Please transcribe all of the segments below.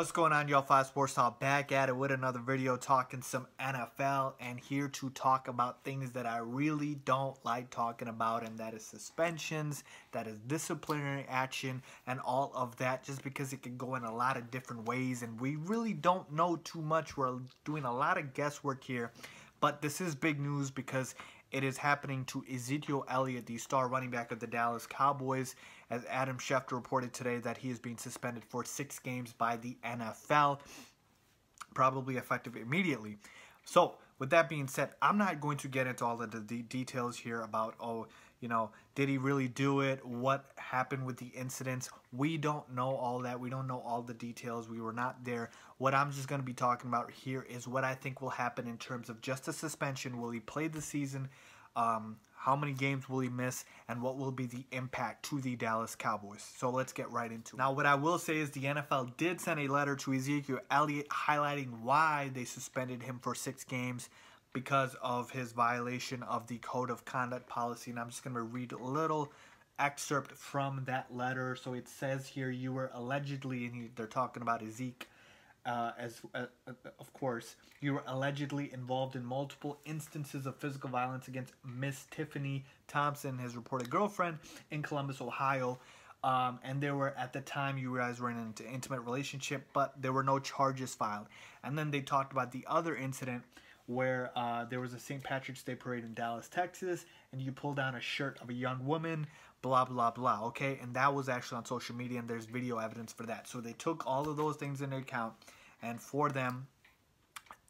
What's going on, y'all? 5 Sports Talk back at it with another video talking some NFL, and here to talk about things that I really don't like talking about, and that is suspensions, that is disciplinary action, and all of that, just because it can go in a lot of different ways, and we really don't know too much. We're doing a lot of guesswork here, but this is big news because it is happening to Ezekiel Elliot, the star running back of the Dallas Cowboys, as Adam Schefter reported today that he is being suspended for 6 games by the NFL, probably effective immediately. So, with that being said, I'm not going to get into all of the details here about, did he really do it? What happened with the incidents? We don't know all that. We don't know all the details. We were not there. What I'm just going to be talking about here is what I think will happen in terms of just a suspension. Will he play the season? How many games will he miss? And what will be the impact to the Dallas Cowboys? So let's get right into it. Now, what I will say is the NFL did send a letter to Ezekiel Elliot highlighting why they suspended him for 6 games. Because of his violation of the Code of Conduct policy. And I'm just going to read a little excerpt from that letter. So it says here, you were allegedly, and they're talking about Ezekiel, of course, you were allegedly involved in multiple instances of physical violence against Miss Tiffany Thompson, his reported girlfriend, in Columbus, Ohio. And there were, at the time, you guys were in an intimate relationship, but there were no charges filed. And then they talked about the other incident where there was a St. Patrick's Day parade in Dallas, Texas, and you pulled down a shirt of a young woman, blah, blah, blah, okay? And that was actually on social media, and there's video evidence for that. So they took all of those things into account, and for them,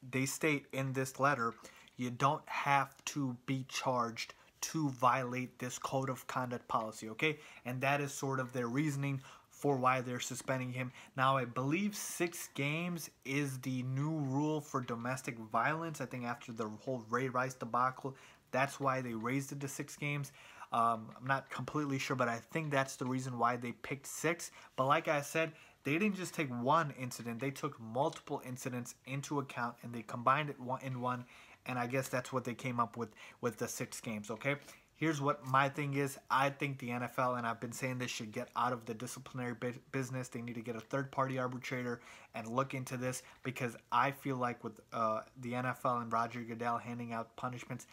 they state in this letter, you don't have to be charged to violate this Code of Conduct policy, okay? And that is sort of their reasoning for why they're suspending him. Now, I believe 6 games is the new rule for domestic violence. I think after the whole Ray Rice debacle, that's why they raised it to 6 games. I'm not completely sure, but I think that's the reason why they picked 6. But like I said, they didn't just take one incident. They took multiple incidents into account, and they combined it in one, and I guess that's what they came up with the 6 games, okay? Here's what my thing is. I think the NFL, and I've been saying this, should get out of the disciplinary business. They need to get a third-party arbitrator and look into this, because I feel like with the NFL and Roger Goodell handing out punishments,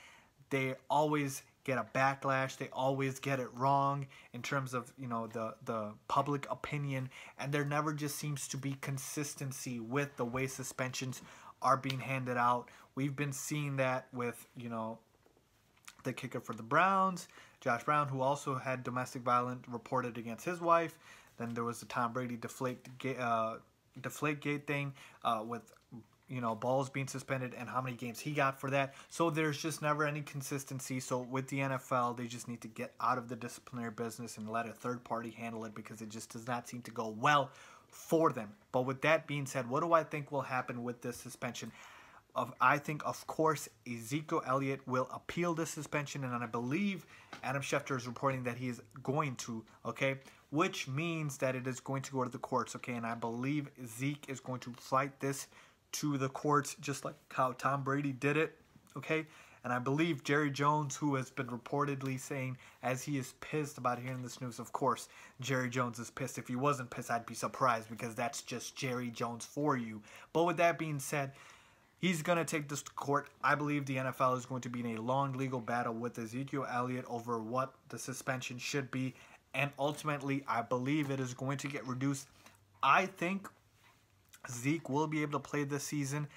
they always get a backlash. They always get it wrong in terms of, the public opinion, and there never just seems to be consistency with the way suspensions are being handed out. We've been seeing that with, the kicker for the Browns, Josh Brown, who also had domestic violence reported against his wife. Then there was the Tom Brady Deflategate thing with, balls being suspended and how many games he got for that. So there's just never any consistency. So with the NFL, they just need to get out of the disciplinary business and let a third party handle it, because it just does not seem to go well for them. But with that being said, what do I think will happen with this suspension? I think, of course, Ezekiel Elliott will appeal this suspension, and I believe Adam Schefter is reporting that he is going to, okay, which means that it is going to go to the courts, okay, and I believe Zeke is going to fight this to the courts, just like how Tom Brady did it, okay, and I believe Jerry Jones, who has been reportedly saying, as he is pissed about hearing this news, of course, Jerry Jones is pissed. If he wasn't pissed, I'd be surprised, because that's just Jerry Jones for you. But with that being said, he's going to take this to court. I believe the NFL is going to be in a long legal battle with Ezekiel Elliott over what the suspension should be. And ultimately, I believe it is going to get reduced. I think Zeke will be able to play this season,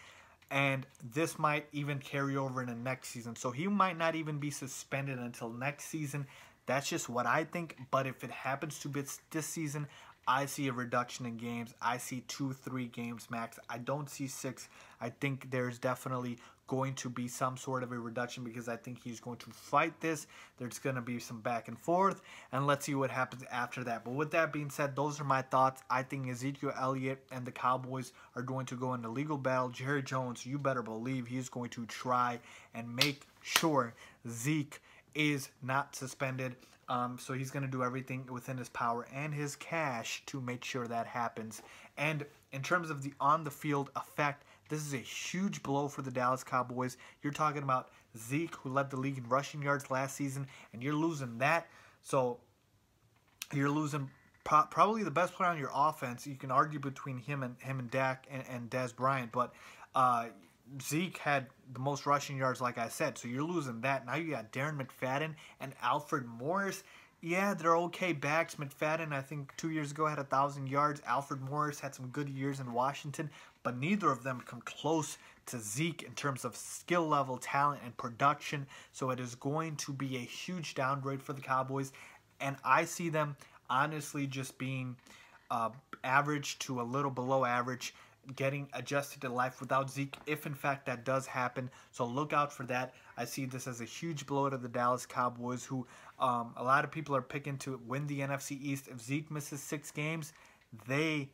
and this might even carry over into next season. So he might not even be suspended until next season. That's just what I think. But if it happens to be this season, I see a reduction in games. I see 2-3 games max. I don't see 6. I think there's definitely going to be some sort of a reduction, because I think he's going to fight this. There's going to be some back and forth, and let's see what happens after that. But with that being said, those are my thoughts. I think Ezekiel Elliott and the Cowboys are going to go into legal battle. Jerry Jones, you better believe he's going to try and make sure Zeke is not suspended. So he's going to do everything within his power and his cash to make sure that happens. And in terms of the on-the-field effect, this is a huge blow for the Dallas Cowboys. You're talking about Zeke, who led the league in rushing yards last season, and you're losing that. So you're losing probably the best player on your offense. You can argue between him and Dak and Dez Bryant, but Zeke had the most rushing yards, like I said. So you're losing that. Now you got Darren McFadden and Alfred Morris. Yeah, they're okay backs. McFadden, I think 2 years ago, had 1,000 yards. Alfred Morris had some good years in Washington, but neither of them come close to Zeke in terms of skill level, talent, and production. So it is going to be a huge downgrade for the Cowboys, and I see them honestly just being average to a little below average, getting adjusted to life without Zeke, if in fact that does happen. So look out for that. I see this as a huge blow to the Dallas Cowboys, who a lot of people are picking to win the NFC East. If Zeke misses 6 games, they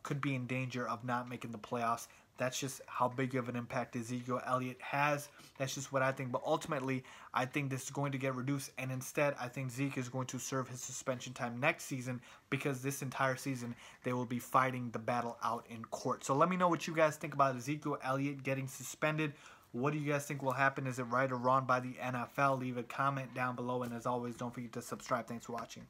could be in danger of not making the playoffs. That's just how big of an impact Ezekiel Elliot has. That's just what I think. But ultimately, I think this is going to get reduced. And instead, I think Zeke is going to serve his suspension time next season, because this entire season, they will be fighting the battle out in court. So let me know what you guys think about Ezekiel Elliot getting suspended. What do you guys think will happen? Is it right or wrong by the NFL? Leave a comment down below. And as always, don't forget to subscribe. Thanks for watching.